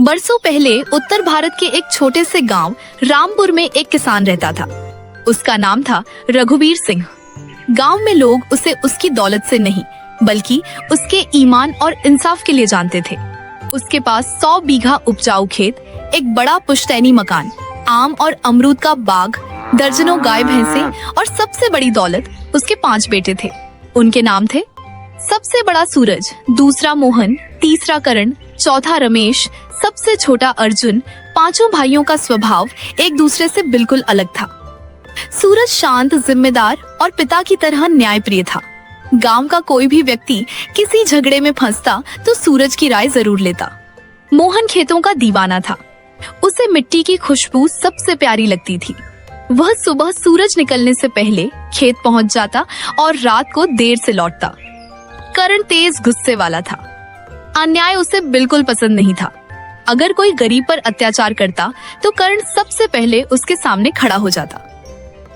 बरसों पहले उत्तर भारत के एक छोटे से गांव रामपुर में एक किसान रहता था। उसका नाम था रघुवीर सिंह। गांव में लोग उसे उसकी दौलत से नहीं बल्कि उसके ईमान और इंसाफ के लिए जानते थे। उसके पास 100 बीघा उपजाऊ खेत, एक बड़ा पुश्तैनी मकान, आम और अमरूद का बाग, दर्जनों गाय भैंसे और सबसे बड़ी दौलत उसके 5 बेटे थे। उनके नाम थे सबसे बड़ा सूरज, दूसरा मोहन, तीसरा करण, चौथा रमेश, सबसे छोटा अर्जुन। 5 भाइयों का स्वभाव एक दूसरे से बिल्कुल अलग था। सूरज शांत, जिम्मेदार और पिता की तरह न्यायप्रिय था। गांव का कोई भी व्यक्ति किसी झगड़े में फंसता तो सूरज की राय जरूर लेता। मोहन खेतों का दीवाना था। उसे मिट्टी की खुशबू सबसे प्यारी लगती थी। वह सुबह सूरज निकलने से पहले खेत पहुंच जाता और रात को देर से लौटता। करण तेज गुस्से वाला था। अन्याय उसे बिल्कुल पसंद नहीं था। अगर कोई गरीब पर अत्याचार करता तो करण सबसे पहले उसके सामने खड़ा हो जाता।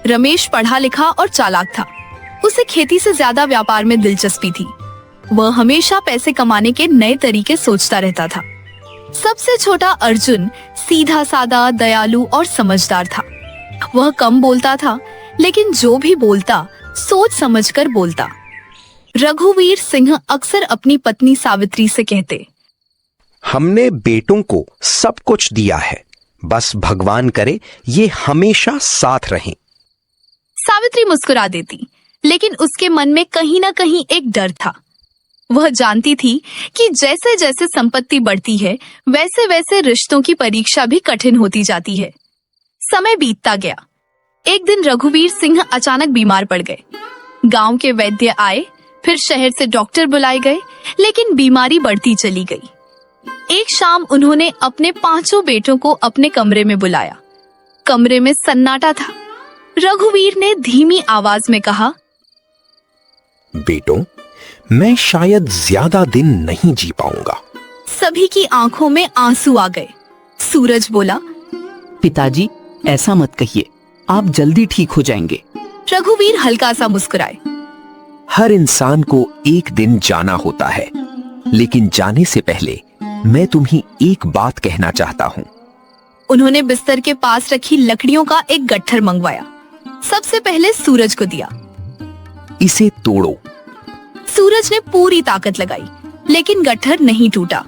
रमेश पढ़ा लिखा और चालाक था। उसे खेती से ज्यादा व्यापार में दिलचस्पी थी। वह हमेशा पैसे कमाने के नए तरीके सोचता रहता था। सबसे छोटा अर्जुन सीधा सादा, दयालु और समझदार था। वह कम बोलता था, लेकिन जो भी बोलता सोच समझकर बोलता। रघुवीर सिंह अक्सर अपनी पत्नी सावित्री से कहते, हमने बेटों को सब कुछ दिया है, बस भगवान करे ये हमेशा साथ रहें। सावित्री मुस्कुरा देती, लेकिन उसके मन में कहीं ना कहीं एक डर था। वह जानती थी कि जैसे जैसे संपत्ति बढ़ती है वैसे वैसे रिश्तों की परीक्षा भी कठिन होती जाती है। समय बीतता गया। एक दिन रघुवीर सिंह अचानक बीमार पड़ गए। गांव के वैद्य आए, फिर शहर से डॉक्टर बुलाए गए, लेकिन बीमारी बढ़ती चली गई। एक शाम उन्होंने अपने 5 बेटों को अपने कमरे में बुलाया। कमरे में सन्नाटा था। रघुवीर ने धीमी आवाज में कहा, बेटों, मैं शायद ज्यादा दिन नहीं जी पाऊंगा। सभी की आंखों में आंसू आ गए। सूरज बोला, पिताजी, ऐसा मत कहिए, आप जल्दी ठीक हो जाएंगे। रघुवीर हल्का सा मुस्कुराए। हर इंसान को एक दिन जाना होता है, लेकिन जाने से पहले मैं तुम्हें एक बात कहना चाहता हूँ। उन्होंने बिस्तर के पास रखी लकड़ियों का एक गट्ठर मंगवाया। सबसे पहले सूरज को दिया। इसे तोड़ो। सूरज ने पूरी ताकत लगाई, लेकिन गट्ठर नहीं टूटा।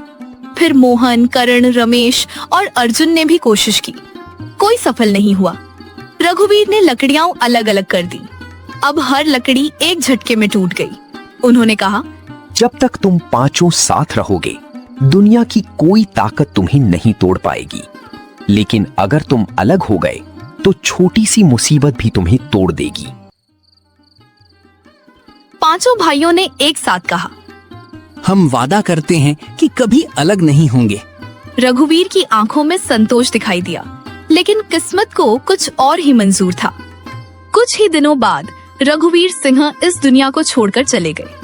फिर मोहन, करण, रमेश और अर्जुन ने भी कोशिश की। कोई सफल नहीं हुआ। रघुवीर ने लकड़ियां अलग अलग कर दी। अब हर लकड़ी एक झटके में टूट गई। उन्होंने कहा, जब तक तुम 5 साथ रहोगे, दुनिया की कोई ताकत तुम्हें नहीं तोड़ पाएगी। लेकिन अगर तुम अलग हो गए तो छोटी सी मुसीबत भी तुम्हें तोड़ देगी। 5 भाइयों ने एक साथ कहा, हम वादा करते हैं कि कभी अलग नहीं होंगे। रघुवीर की आंखों में संतोष दिखाई दिया, लेकिन किस्मत को कुछ और ही मंजूर था। कुछ ही दिनों बाद रघुवीर सिंह इस दुनिया को छोड़कर चले गए।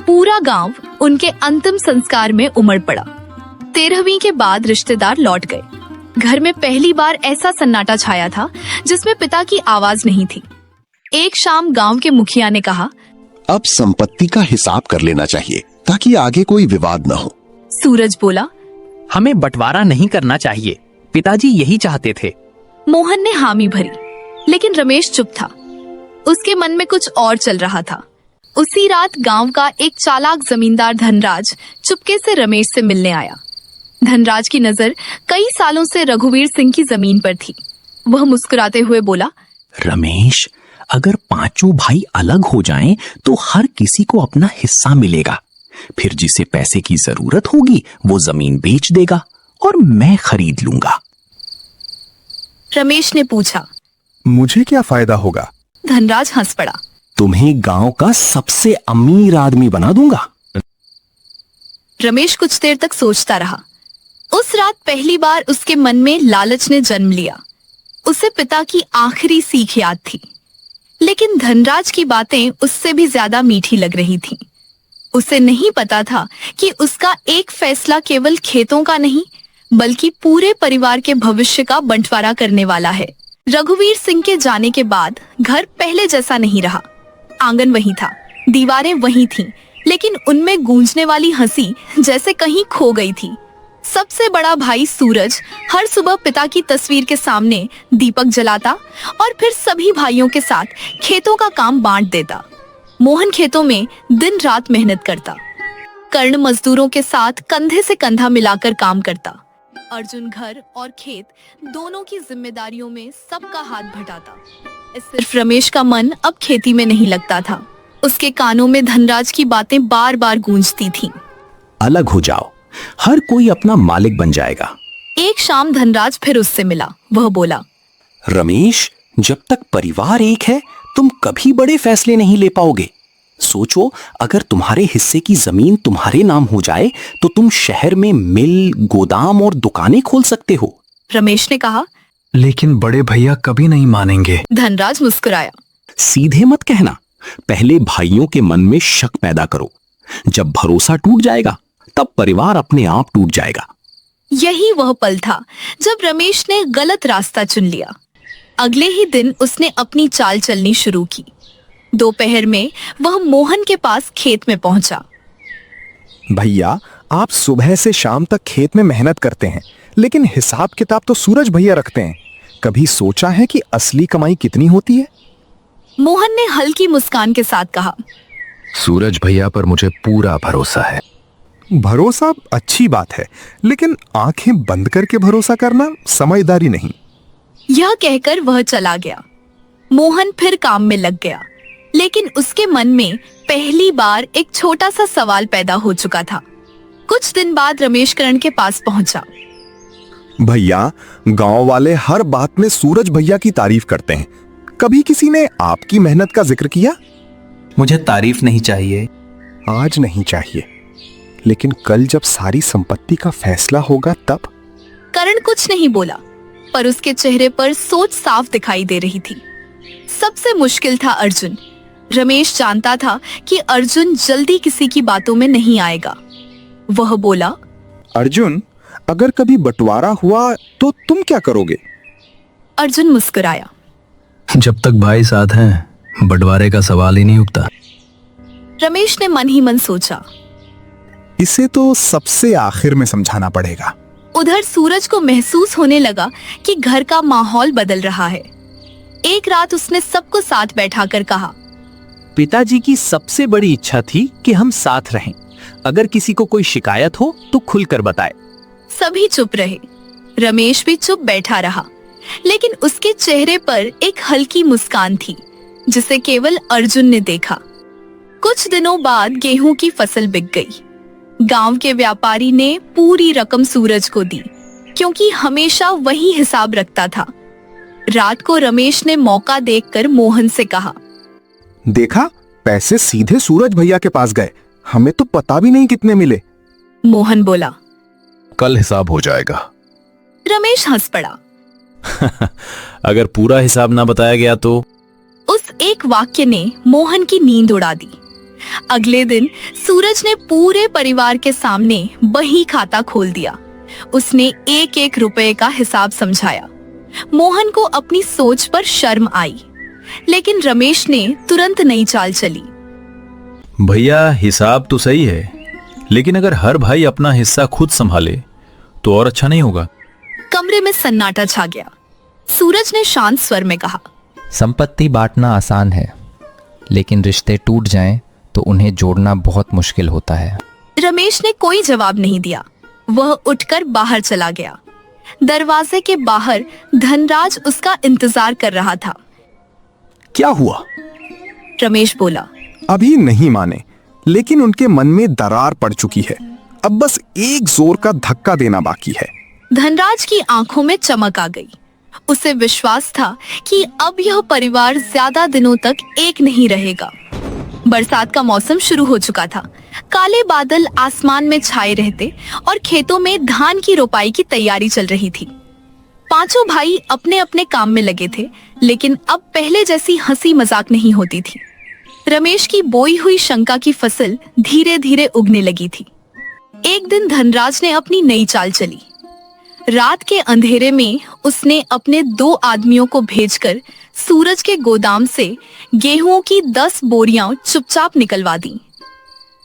पूरा गांव उनके अंतिम संस्कार में उमड़ पड़ा। 13वीं के बाद रिश्तेदार लौट गए। घर में पहली बार ऐसा सन्नाटा छाया था जिसमें पिता की आवाज नहीं थी। एक शाम गांव के मुखिया ने कहा, अब संपत्ति का हिसाब कर लेना चाहिए ताकि आगे कोई विवाद न हो। सूरज बोला, हमें बंटवारा नहीं करना चाहिए, पिताजी यही चाहते थे। मोहन ने हामी भरी, लेकिन रमेश चुप था। उसके मन में कुछ और चल रहा था। उसी रात गांव का एक चालाक जमींदार धनराज चुपके से रमेश से मिलने आया। धनराज की नजर कई सालों से रघुवीर सिंह की जमीन पर थी। वह मुस्कुराते हुए बोला, रमेश, अगर 5 भाई अलग हो जाएं तो हर किसी को अपना हिस्सा मिलेगा। फिर जिसे पैसे की जरूरत होगी वो जमीन बेच देगा और मैं खरीद लूंगा। रमेश ने पूछा, मुझे क्या फायदा होगा? धनराज हंस पड़ा। तुम्हें गांव का सबसे अमीर आदमी बना दूंगा। रमेश कुछ देर तक सोचता रहा। उस रात पहली बार उसके मन में लालच ने जन्म लिया। उसे पिता की आखिरी सीख याद थी, लेकिन धनराज की बातें उससे भी ज्यादा मीठी लग रही थीं। उसे नहीं पता था कि उसका एक फैसला केवल खेतों का नहीं बल्कि पूरे परिवार के भविष्य का बंटवारा करने वाला है। रघुवीर सिंह के जाने के बाद घर पहले जैसा नहीं रहा। आंगन वही था, दीवारें वही थीं, लेकिन उनमें गूंजने वाली हंसी जैसे कहीं खो गई थी। सबसे बड़ा भाई सूरज हर सुबह पिता की तस्वीर के सामने दीपक जलाता और फिर सभी भाइयों के साथ खेतों का काम बांट देता। मोहन खेतों में दिन रात मेहनत करता। कर्ण मजदूरों के साथ कंधे से कंधा मिलाकर काम करता। अर्जुन घर और खेत दोनों की जिम्मेदारियों में सबका हाथ बटाता। सिर्फ रमेश का मन अब खेती में नहीं लगता था। उसके कानों में धनराज की बातें बार बार गूंजती थीं। अलग हो जाओ, हर कोई अपना मालिक बन जाएगा। एक शाम धनराज फिर उससे मिला। वह बोला, रमेश, जब तक परिवार एक है तुम कभी बड़े फैसले नहीं ले पाओगे। सोचो, अगर तुम्हारे हिस्से की जमीन तुम्हारे नाम हो जाए तो तुम शहर में मिल, गोदाम और दुकानें खोल सकते हो। रमेश ने कहा। लेकिन बड़े भैया कभी नहीं मानेंगे। धनराज मुस्कुराया। सीधे मत कहना, पहले भाइयों के मन में शक पैदा करो। जब भरोसा टूट जाएगा तब परिवार अपने आप टूट जाएगा। यही वह पल था जब रमेश ने गलत रास्ता चुन लिया। अगले ही दिन उसने अपनी चाल चलनी शुरू की। दोपहर में वह मोहन के पास खेत में पहुंचा। भैया, आप सुबह से शाम तक खेत में मेहनत करते हैं, लेकिन हिसाब किताब तो सूरज भैया रखते हैं। कभी सोचा है कि असली कमाई कितनी होती है? मोहन ने हल्की मुस्कान के साथ कहा। सूरज भैया पर मुझे पूरा भरोसा है। भरोसा अच्छी बात है, लेकिन आंखें बंद करके भरोसा करना समझदारी नहीं। यह कहकर वह चला गया। मोहन फिर काम में लग गया, लेकिन उसके मन में पहली बार एक छोटा सा सवाल पैदा हो चुका था। कुछ दिन बाद रमेश करण के पास पहुंचा। भैया, गांव वाले हर बात में सूरज भैया की तारीफ करते हैं। कभी किसी ने आपकी मेहनत का जिक्र किया? मुझे तारीफ नहीं चाहिए। आज नहीं चाहिए, लेकिन कल जब सारी संपत्ति का फैसला होगा तब। करण कुछ नहीं बोला, पर उसके चेहरे पर सोच साफ दिखाई दे रही थी। सबसे मुश्किल था अर्जुन। रमेश जानता था कि अर्जुन जल्दी किसी की बातों में नहीं आएगा। वह बोला, अर्जुन, अगर कभी बंटवारा हुआ तो तुम क्या करोगे? अर्जुन मुस्कुराया। जब तक भाई साथ हैं, बंटवारे का सवाल ही नहीं उठता। रमेश ने मन ही मन सोचा, इसे तो सबसे आखिर में समझाना पड़ेगा। उधर सूरज को महसूस होने लगा कि घर का माहौल बदल रहा है। एक रात उसने सबको साथ बैठाकर कहा, पिताजी की सबसे बड़ी इच्छा थी कि हम साथ रहें। अगर किसी को कोई शिकायत हो तो खुलकर बताए। सभी चुप रहे। रमेश भी चुप बैठा रहा, लेकिन उसके चेहरे पर एक हल्की मुस्कान थी जिसे केवल अर्जुन ने देखा। कुछ दिनों बाद गेहूं की फसल बिक गई। गांव के व्यापारी ने पूरी रकम सूरज को दी, क्योंकि हमेशा वही हिसाब रखता था। रात को रमेश ने मौका देखकर मोहन से कहा, देखा, पैसे सीधे सूरज भैया के पास गए। हमें तो पता भी नहीं कितने मिले। मोहन बोला। कल हिसाब हो जाएगा। रमेश हंस पड़ा। अगर पूरा हिसाब ना बताया गया तो? उस एक वाक्य ने मोहन की नींद उड़ा दी। अगले दिन सूरज ने पूरे परिवार के सामने बही खाता खोल दिया। उसने एक एक रुपए का हिसाब समझाया। मोहन को अपनी सोच पर शर्म आई, लेकिन रमेश ने तुरंत नई चाल चली। भैया, हिसाब तो सही है, लेकिन अगर हर भाई अपना हिस्सा खुद संभाले तो और अच्छा नहीं होगा। कमरे में सन्नाटा छा गया। सूरज ने शांत स्वर में कहा, संपत्ति बांटना आसान है, लेकिन रिश्ते टूट जाएं तो उन्हें जोड़ना बहुत मुश्किल होता है। रमेश ने कोई जवाब नहीं दिया। वह उठकर बाहर चला गया। दरवाजे के बाहर धनराज उसका इंतजार कर रहा था। क्या हुआ? रमेश बोला। अभी नहीं माने, लेकिन उनके मन में दरार पड़ चुकी है। अब बस एक जोर का धक्का देना बाकी है। धनराज की आंखों में चमक आ गई। उसे विश्वास था कि अब यह परिवार ज्यादा दिनों तक एक नहीं रहेगा। बरसात का मौसम शुरू हो चुका था। काले बादल आसमान में छाए रहते और खेतों में धान की रोपाई की तैयारी चल रही थी। पांचों भाई अपने अपने काम में लगे थे, लेकिन अब पहले जैसी हंसी मजाक नहीं होती थी। रमेश की बोई हुई शंका की फसल धीरे धीरे उगने लगी थी। एक दिन धनराज ने अपनी नई चाल चली। रात के अंधेरे में उसने अपने 2 आदमियों को भेजकर सूरज के गोदाम से गेहूं की 10 बोरियां चुपचाप निकलवा दी।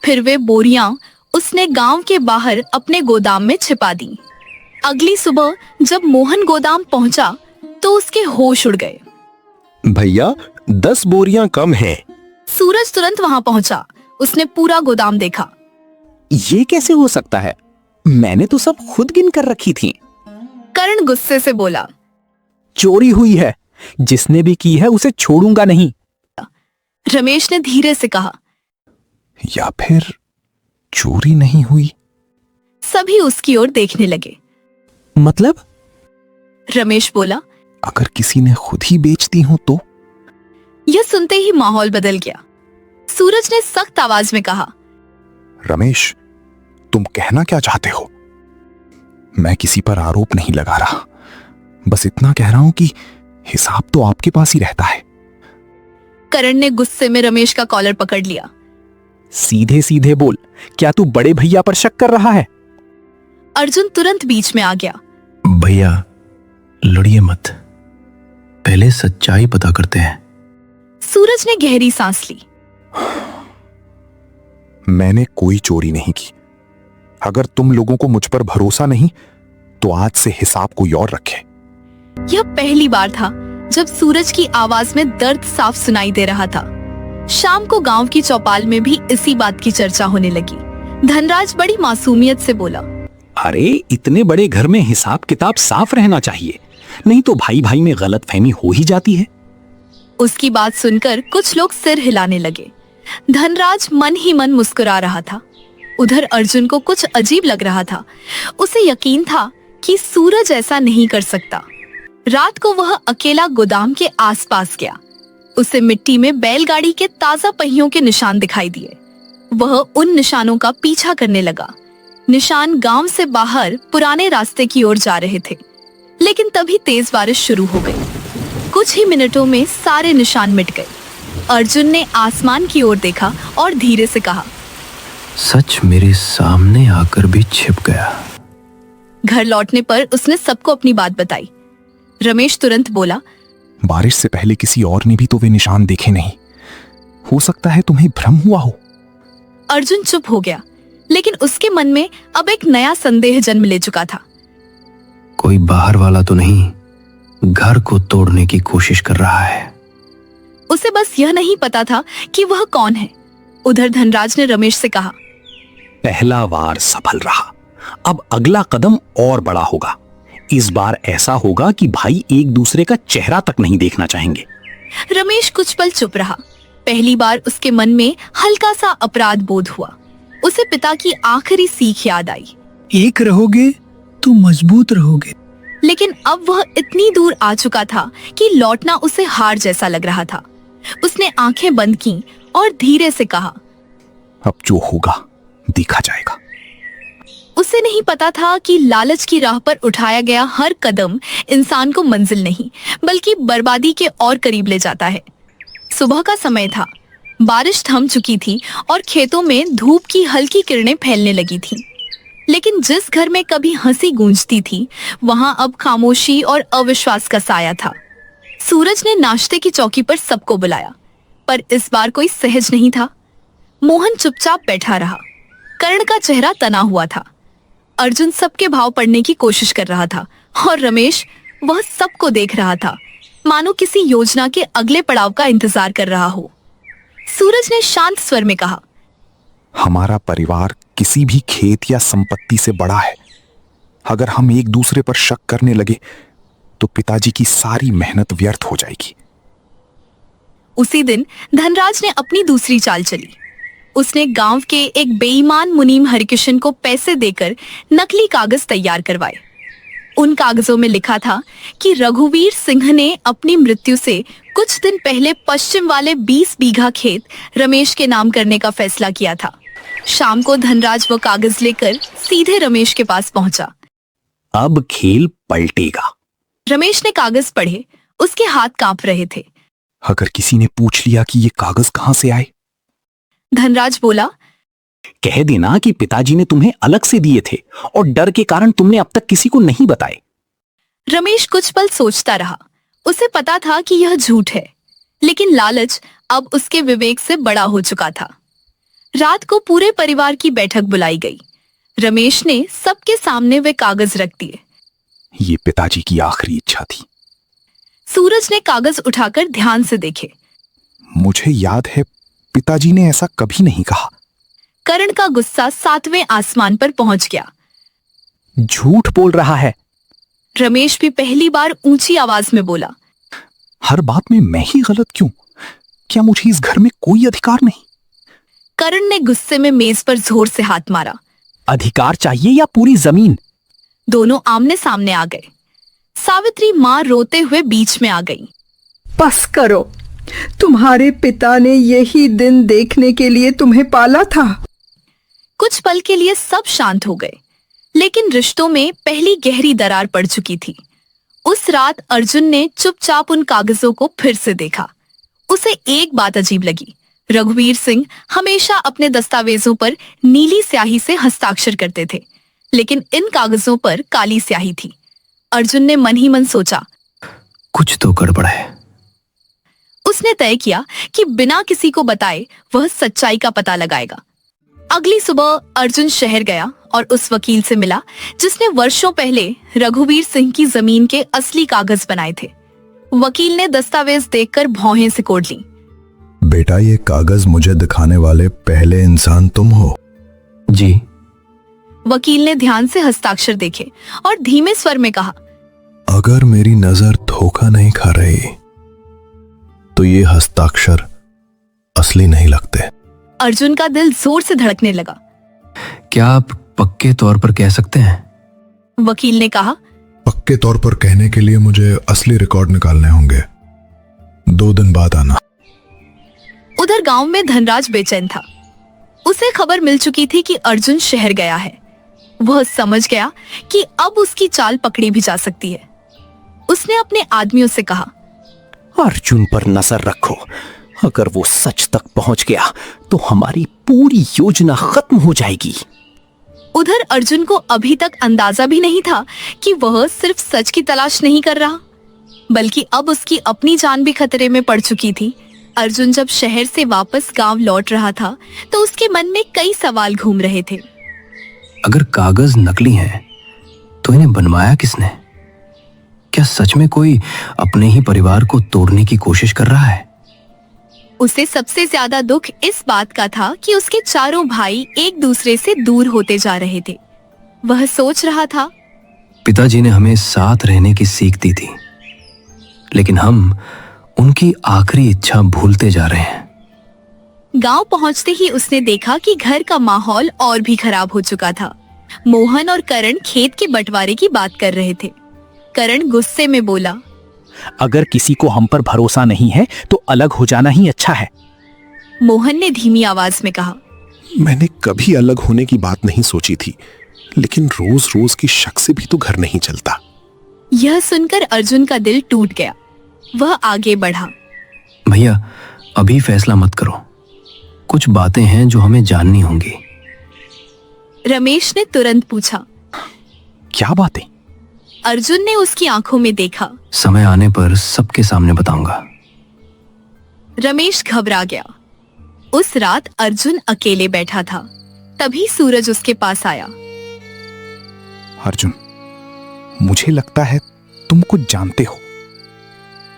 फिर वे बोरियां उसने गांव के बाहर अपने गोदाम में छिपा दी। अगली सुबह जब मोहन गोदाम पहुंचा तो उसके होश उड़ गए। भैया 10 बोरियां कम हैं। सूरज तुरंत वहां पहुंचा। उसने पूरा गोदाम देखा। ये कैसे हो सकता है? मैंने तो सब खुद गिन कर रखी थी। करण गुस्से से बोला। चोरी हुई है, जिसने भी की है उसे छोड़ूंगा नहीं। रमेश ने धीरे से कहा। या फिर चोरी नहीं हुई? सभी उसकी ओर देखने लगे। मतलब? रमेश बोला। अगर किसी ने खुद ही बेच दी हो तो? यह सुनते ही माहौल बदल गया। सूरज ने सख्त आवाज में कहा। रमेश, तुम कहना क्या चाहते हो? मैं किसी पर आरोप नहीं लगा रहा, बस इतना कह रहा हूं कि हिसाब तो आपके पास ही रहता है। करण ने गुस्से में रमेश का कॉलर पकड़ लिया। सीधे सीधे बोल, क्या तू बड़े भैया पर शक कर रहा है? अर्जुन तुरंत बीच में आ गया। भैया लड़िए मत, पहले सच्चाई पता करते हैं। सूरज ने गहरी सांस ली। मैंने कोई चोरी नहीं की। अगर तुम लोगों को मुझ पर भरोसा नहीं तो आज से हिसाब कोई और रखे। यह पहली बार था जब सूरज की आवाज में दर्द साफ सुनाई दे रहा था। शाम को गांव की चौपाल में भी इसी बात की चर्चा होने लगी। धनराज बड़ी मासूमियत से बोला। अरे इतने बड़े घर में हिसाब किताब साफ रहना चाहिए, नहीं तो भाई भाई में गलतफहमी हो ही जाती है। उसकी बात सुनकर कुछ लोग सिर हिलाने लगे। धनराज मन ही मन मुस्कुरा रहा था। उधर अर्जुन को कुछ अजीब लग रहा था। उसे यकीन था कि सूरज ऐसा नहीं कर सकता। रात को वह अकेला गोदाम के आसपास गया। उसे मिट्टी में बैलगाड़ी के ताजा पहियों के निशान दिखाई दिए। वह उन निशानों का पीछा करने लगा। निशान गांव से बाहर पुराने रास्ते की ओर जा रहे थे। लेकिन तभी तेज बारिश शुरू हो गई। कुछ ही मिनटों में सारे निशान मिट गए। अर्जुन ने आसमान की ओर देखा और धीरे से कहा। सच मेरे सामने आकर भी छिप गया। घर लौटने पर उसने सबको अपनी बात बताई। रमेश तुरंत बोला। बारिश से पहले किसी और ने भी तो वे निशान देखे नहीं। हो सकता है तुम्हें भ्रम हुआ हो। अर्जुन चुप हो गया, लेकिन उसके मन में अब एक नया संदेह जन्म ले चुका था। कोई बाहर वाला तो नहीं घर को तोड़ने की कोशिश कर रहा है। उसे बस यह नहीं पता था कि वह कौन है। उधर धनराज ने रमेश से कहा। पहला वार सफल रहा, अब अगला कदम और बड़ा होगा। इस बार ऐसा होगा कि भाई एक दूसरे का चेहरा तक नहीं देखना चाहेंगे। रमेश कुछ पल चुप रहा। पहली बार उसके मन में हल्का सा अपराध बोध हुआ। उसे पिता की आखिरी सीख याद आई। एक रहोगे तो मजबूत रहोगे। लेकिन अब वह इतनी दूर आ चुका था कि लौटना उसे हार जैसा लग रहा था। उसने आंखें बंद की और धीरे से कहा। अब जो होगा देखा जाएगा। उसे नहीं पता था कि लालच की राह पर उठाया गया हर कदम इंसान को मंजिल नहीं बल्कि बर्बादी के और करीब ले जाता है। सुबह का समय था। बारिश थम चुकी थी और खेतों में धूप की हल्की किरणें फैलने लगी थीं। लेकिन जिस घर में कभी हंसी गूंजती थी वहां अब खामोशी और अविश्वास का साया था। सूरज ने नाश्ते की चौकी पर सबको बुलाया, पर इस बार कोई सहज नहीं था। मोहन चुपचाप बैठा रहा। कर्ण का चेहरा तना हुआ था। अर्जुन सबके भाव पढ़ने की कोशिश कर रहा था और रमेश वह सबको देख रहा था, मानो किसी योजना के अगले पड़ाव का इंतजार कर रहा हो। सूरज ने शांत स्वर में कहा। हमारा परिवार किसी भी खेत या संपत्ति से बड़ा है। अगर हम एक दूसरे पर शक करने लगे तो पिताजी की सारी मेहनत व्यर्थ हो जाएगी। उसी दिन धनराज ने अपनी दूसरी चाल चली। उसने गांव के एक बेईमान मुनीम हरिकिशन को पैसे देकर नकली कागज तैयार करवाए। उन कागजों में लिखा था कि रघुवीर सिंह ने अपनी मृत्यु से कुछ दिन पहले पश्चिम वाले 20 बीघा खेत रमेश के नाम करने का फैसला किया था। शाम को धनराज वो कागज लेकर सीधे रमेश के पास पहुंचा। अब खेल पलटेगा। रमेश ने कागज पढ़े। उसके हाथ कांप रहे थे। अगर किसी ने पूछ लिया कि ये कागज कहां से आए? धनराज बोला। कह देना कि पिताजी ने तुम्हें अलग से दिए थे और डर के कारण तुमने अब तक किसी को नहीं बताए। रमेश कुछ पल सोचता रहा। उसे पता था कि यह झूठ है, लेकिन लालच अब उसके विवेक से बड़ा हो चुका था। रात को पूरे परिवार की बैठक बुलाई गई। रमेश ने सबके सामने वे कागज रख दिए। ये पिताजी की आखिरी इच्छा थी। सूरज ने कागज उठाकर ध्यान से देखे। मुझे याद है पिताजी ने ऐसा कभी नहीं कहा। करण का गुस्सा 7वें आसमान पर पहुंच गया। झूठ बोल रहा है। रमेश भी पहली बार ऊंची आवाज में बोला। हर बात में मैं ही गलत क्यों? क्या मुझे इस घर में कोई अधिकार नहीं? करण ने गुस्से में मेज पर जोर से हाथ मारा। अधिकार चाहिए या पूरी जमीन? दोनों आमने सामने आ गए। सावित्री माँ रोते हुए बीच में आ गई। बस करो, तुम्हारे पिता ने यही दिन देखने के लिए तुम्हें पाला था। कुछ पल के लिए सब शांत हो गए, लेकिन रिश्तों में पहली गहरी दरार पड़ चुकी थी। उस रात अर्जुन ने चुपचाप उन कागजों को फिर से देखा। उसे एक बात अजीब लगी। रघुवीर सिंह हमेशा अपने दस्तावेजों पर नीली स्याही से हस्ताक्षर करते थे, लेकिन इन कागजों पर काली स्याही थी। अर्जुन ने मन ही मन सोचा, कुछ तो गड़बड़ है। उसने तय किया कि बिना किसी को बताए वह सच्चाई का पता लगाएगा। अगली सुबह अर्जुन शहर गया और उस वकील से मिला जिसने वर्षों पहले रघुवीर सिंह की जमीन के असली कागज बनाए थे। वकील ने दस्तावेज देखकर भौहें सिकोड़ ली। बेटा, ये कागज मुझे दिखाने वाले पहले इंसान तुम हो? जी। वकील ने ध्यान से हस्ताक्षर देखे और धीमे स्वर में कहा, अगर मेरी नजर धोखा नहीं खा रही तो ये हस्ताक्षर असली नहीं लगते। अर्जुन का दिल जोर से धड़कने लगा। क्या आप पक्के तौर पर कह सकते हैं? वकील ने कहा, पक्के तौर पर कहने के लिए मुझे असली रिकॉर्ड निकालने होंगे। 2 दिन बाद आना। उधर गांव में धनराज बेचैन था। उसे खबर मिल चुकी थी कि अर्जुन शहर गया है। वह समझ गया कि अब उसकी चाल पकड़ी भी जा सकती है। उसने अपने आदमियों से कहा, अर्जुन पर नजर रखो। अगर वो सच तक पहुंच गया तो हमारी पूरी योजना खत्म हो जाएगी। उधर अर्जुन को अभी तक अंदाजा भी नहीं था कि वह सिर्फ सच की तलाश नहीं कर रहा, बल्कि अब उसकी अपनी जान भी खतरे में पड़ चुकी थी। अर्जुन जब शहर से वापस गांव लौट रहा था तो उसके मन में कई सवाल घूम रहे थे। अगर कागज नकली हैं, तो इन्हें बनवाया किसने? क्या सच में कोई अपने ही परिवार को तोड़ने की कोशिश कर रहा है? उसे सबसे ज्यादा दुख इस बात का था कि उसके चारों भाई एक दूसरे से दूर होते जा रहे थे। वह सोच रहा था, पिताजी ने हमें साथ रहने की सीख दी थी, लेकिन हम उनकी आखिरी इच्छा भूलते जा रहे हैं। गांव पहुंचते ही उसने देखा कि घर का माहौल और भी खराब हो चुका था। मोहन और करण खेत के बंटवारे की बात कर रहे थे। करण गुस्से में बोला, अगर किसी को हम पर भरोसा नहीं है तो अलग हो जाना ही अच्छा है। मोहन ने धीमी आवाज में कहा, मैंने कभी अलग होने की बात नहीं सोची थी, लेकिन रोज रोज की शक से भी तो घर नहीं चलता। यह सुनकर अर्जुन का दिल टूट गया। वह आगे बढ़ा, भैया अभी फैसला मत करो, कुछ बातें हैं जो हमें जाननी होंगी। रमेश ने तुरंत पूछा, क्या बातें? अर्जुन ने उसकी आंखों में देखा। समय आने पर सबके सामने बताऊंगा। रमेश घबरा गया। उस रात अर्जुन अकेले बैठा था। तभी सूरज उसके पास आया। अर्जुन, मुझे लगता है तुम कुछ जानते हो।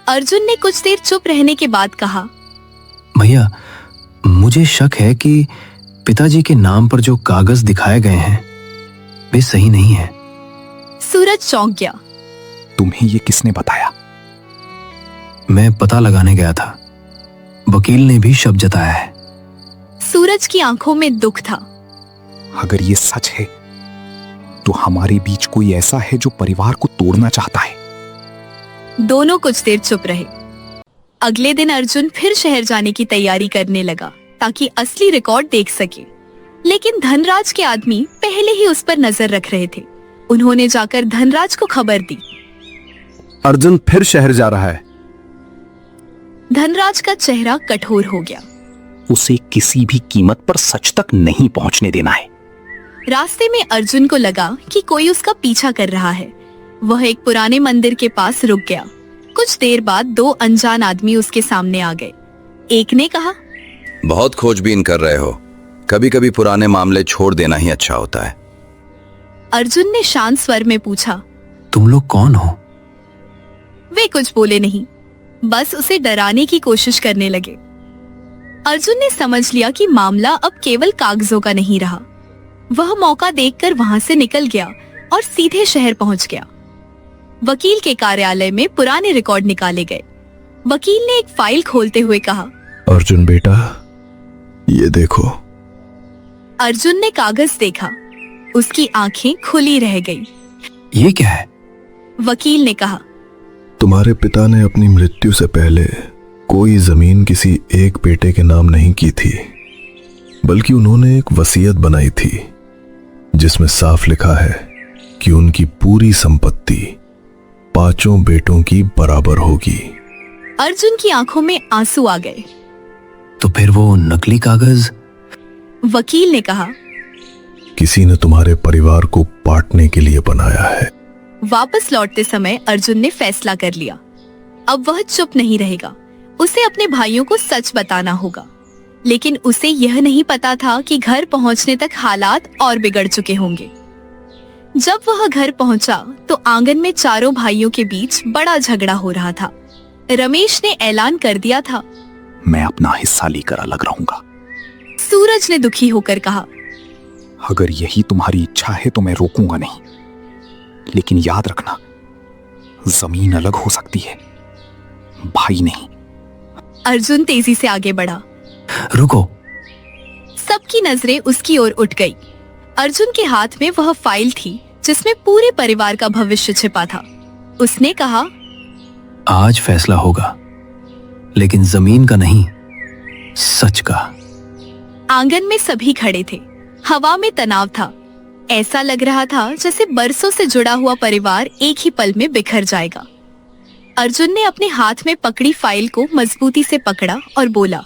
अर्जुन ने कुछ देर चुप रहने के बाद कहा, भैया मुझे शक है कि पिताजी के नाम पर जो कागज दिखाए गए हैं वे सही नहीं है। सूरज चौंक गया। तुम्हें ये किसने बताया? मैं पता लगाने गया था, वकील ने भी शब्द जताया है। सूरज की आंखों में दुख था। अगर ये सच है तो हमारे बीच कोई ऐसा है जो परिवार को तोड़ना चाहता है। दोनों कुछ देर चुप रहे। अगले दिन अर्जुन फिर शहर जाने की तैयारी करने लगा ताकि असली रिकॉर्ड देख सके, लेकिन धनराज के आदमी पहले ही उस पर नजर रख रहे थे। उन्होंने जाकर धनराज को खबर दी। अर्जुन फिर शहर जा रहा है। धनराज का चेहरा कठोर हो गया। उसे किसी भी कीमत पर सच तक नहीं पहुंचने देना है। रास्ते में अर्जुन को लगा कि कोई उसका पीछा कर रहा है। वह एक पुराने मंदिर के पास रुक गया। कुछ देर बाद 2 अनजान आदमी उसके सामने आ गए। एक ने कहा, बहुत खोजबीन कर रहे हो, कभी कभी पुराने मामले छोड़ देना ही अच्छा होता है। अर्जुन ने शांत स्वर में पूछा। तुम लोग कौन हो? वे कुछ बोले नहीं, बस उसे डराने की कोशिश करने लगे। अर्जुन ने समझ लिया कि मामला अब केवल कागजों का नहीं रहा। वह मौका देखकर वहां से निकल गया और सीधे शहर पहुंच गया। वकील के कार्यालय में पुराने रिकॉर्ड निकाले गए। वकील ने एक फाइल खोलते हुए कहा, अर्जुन बेटा, ये देखो। अर्जुन ने कागज देखा। उसकी आंखें खुली रह गई। ये क्या है? वकील ने कहा, तुम्हारे पिता ने अपनी मृत्यु से पहले कोई जमीन किसी एक बेटे के नाम नहीं की थी, बल्कि उन्होंने एक वसीयत बनाई थी जिसमें साफ लिखा है कि उनकी पूरी संपत्ति 5 बेटों की बराबर होगी। अर्जुन की आंखों में आंसू आ गए। तो फिर वो नकली कागज? वकील ने कहा, किसी ने तुम्हारे परिवार को बांटने के लिए बनाया है। वापस लौटते समय अर्जुन ने फैसला कर लिया, अब वह चुप नहीं रहेगा। उसे अपने भाइयों को सच बताना होगा। लेकिन उसे यह नहीं पता था कि घर पहुंचने तक हालात और बिगड़ चुके होंगे। जब वह घर पहुंचा तो आंगन में चारों भाइयों के बीच बड़ा झगड़ा हो रहा था। रमेश ने ऐलान कर दिया था, मैं अपना हिस्सा लेकर अलग रहूंगा। सूरज ने दुखी होकर कहा, अगर यही तुम्हारी इच्छा है तो मैं रोकूंगा नहीं, लेकिन याद रखना, जमीन अलग हो सकती है, भाई नहीं। अर्जुन तेजी से आगे बढ़ा। रुको। सबकी नजरें उसकी ओर उठ गई। अर्जुन के हाथ में वह फाइल थी जिसमें पूरे परिवार का भविष्य छिपा था। उसने कहा, आज फैसला होगा, लेकिन जमीन का नहीं, सच का। आंगन में सभी खड़े थे। हवा में तनाव था। ऐसा लग रहा था जैसे बरसों से जुड़ा हुआ परिवार एक ही पल में बिखर जाएगा। अर्जुन ने अपने हाथ में पकड़ी फाइल को मजबूती से पकड़ा और बोला,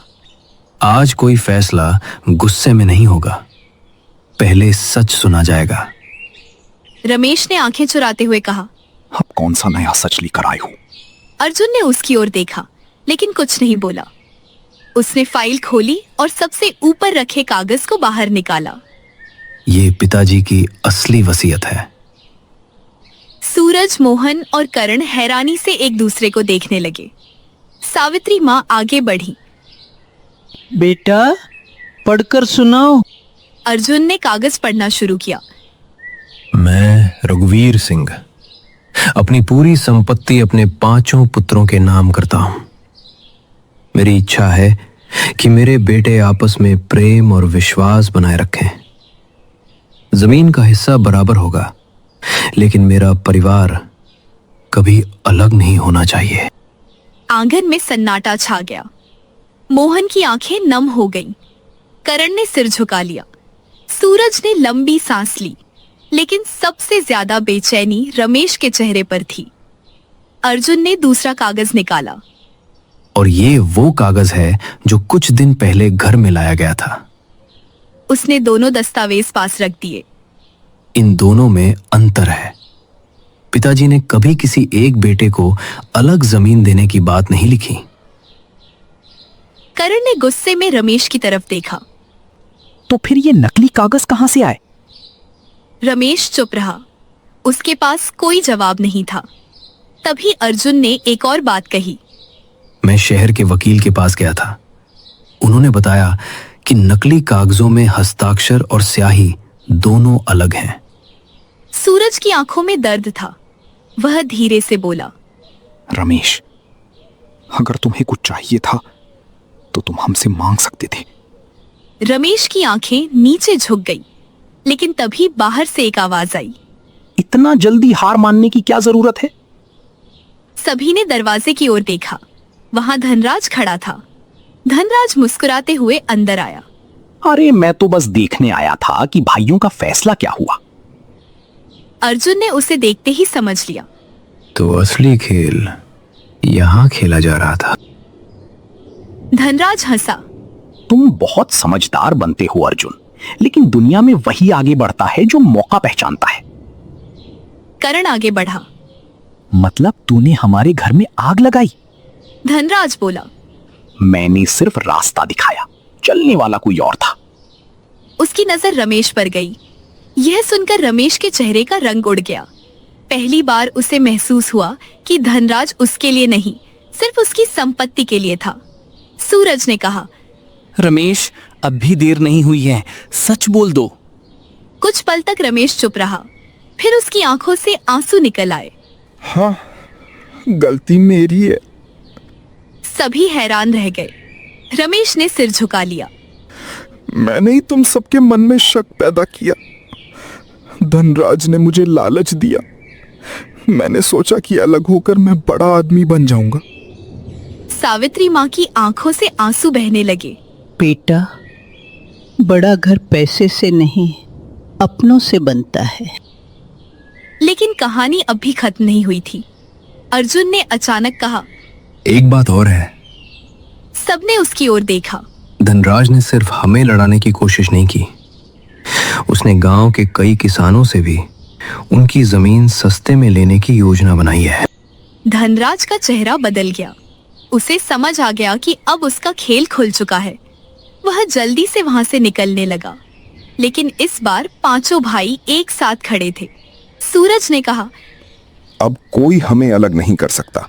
आज कोई फैसला गुस्से में नहीं होगा, पहले सच सुना जाएगा। रमेश ने आंखें चुराते हुए कहा, अब कौन सा नया सच लेकर आए हो? अर्जुन ने उसकी ओर देखा, लेकिन कुछ नहीं बोला। उसने फाइल खोली और सबसे ऊपर रखे कागज को बाहर निकाला। ये पिताजी की असली वसीयत है। सूरज, मोहन और करण हैरानी से एक दूसरे को देखने लगे। सावित्री माँ आगे बढ़ी। बेटा, पढ़कर सुनाओ। अर्जुन ने कागज पढ़ना शुरू किया। मैं रघुवीर सिंह अपनी पूरी संपत्ति अपने 5 पुत्रों के नाम करता हूं। मेरी इच्छा है कि मेरे बेटे आपस में प्रेम और विश्वास बनाए रखें। जमीन का हिस्सा बराबर होगा, लेकिन मेरा परिवार कभी अलग नहीं होना चाहिए। आंगन में सन्नाटा छा गया। मोहन की आंखें नम हो गईं। करण ने सिर झुका लिया। सूरज ने लंबी सांस ली, लेकिन सबसे ज्यादा बेचैनी रमेश के चेहरे पर थी। अर्जुन ने दूसरा कागज निकाला। और ये वो कागज है जो कुछ दिन पहले घर में लाया गया था। उसने दोनों दस्तावेज पास रख दिए। इन दोनों में अंतर है। पिताजी ने कभी किसी एक बेटे को अलग जमीन देने की बात नहीं लिखी। करण ने गुस्से में रमेश की तरफ देखा। तो फिर ये नकली कागज कहां से आए? रमेश चुप रहा। उसके पास कोई जवाब नहीं था। तभी अर्जुन ने एक और बात कही। मैं शहर के वकील के पास गया था। उन्होंने बताया कि नकली कागजों में हस्ताक्षर और स्याही दोनों अलग हैं। सूरज की आंखों में दर्द था। वह धीरे से बोला, रमेश, अगर तुम्हें कुछ चाहिए था तो तुम हमसे मांग सकते थे। रमेश की आंखें नीचे झुक गई, लेकिन तभी बाहर से एक आवाज आई। इतना जल्दी हार मानने की क्या जरूरत है? सभी ने दरवाजे की ओर देखा। वहां धनराज खड़ा था। धनराज मुस्कुराते हुए अंदर आया। अरे, मैं तो बस देखने आया था कि भाइयों का फैसला क्या हुआ। अर्जुन ने उसे देखते ही समझ लिया। तो असली खेल यहां खेला जा रहा था। धनराज हंसा। तुम बहुत समझदार बनते हो अर्जुन, लेकिन दुनिया में वही आगे बढ़ता है जो मौका पहचानता है। करण आगे बढ़ा। मतलब तूने हमारे घर में आग लगाई? धनराज बोला। मैंने सिर्फ रास्ता दिखाया, चलने वाला कोई और था। उसकी नजर रमेश पर गई। यह सुनकर रमेश के चेहरे का रंग उड़ गया। पहली बार उसे महसूस हुआ कि धनराज उसके लिए नहीं, सिर्फ उसकी संपत्ति के लिए था। सूरज ने कहा, रमेश, अब भी देर नहीं हुई है, सच बोल दो। कुछ पल तक रमेश चुप रहा, फिर उसकी आंखों से आंसू निकल आए। हाँ, गलती मेरी है। सभी हैरान रह गए। रमेश ने सिर झुका लिया। मैंने ही तुम सबके मन में शक पैदा किया। धनराज ने मुझे लालच दिया। मैंने सोचा कि अलग होकर मैं बड़ा आदमी बन जाऊंगा। सावित्री माँ की आंखों से आंसू बहने लगे। बेटा, बड़ा घर पैसे से नहीं, अपनों से बनता है। लेकिन कहानी अब भी खत्म नहीं हुई थी। अर्जुन ने अचानक कहा, एक बात और है। सबने उसकी ओर देखा। धनराज ने सिर्फ हमें लड़ाने की कोशिश नहीं की, उसने गांव के कई किसानों से भी उनकी जमीन सस्ते में लेने की योजना बनाई है। धनराज का चेहरा बदल गया। उसे समझ आ गया कि अब उसका खेल खुल चुका है। वह जल्दी से वहां से निकलने लगा, लेकिन इस बार पांचों भाई एक साथ खड़े थे। सूरज ने कहा, अब कोई हमें अलग नहीं कर सकता।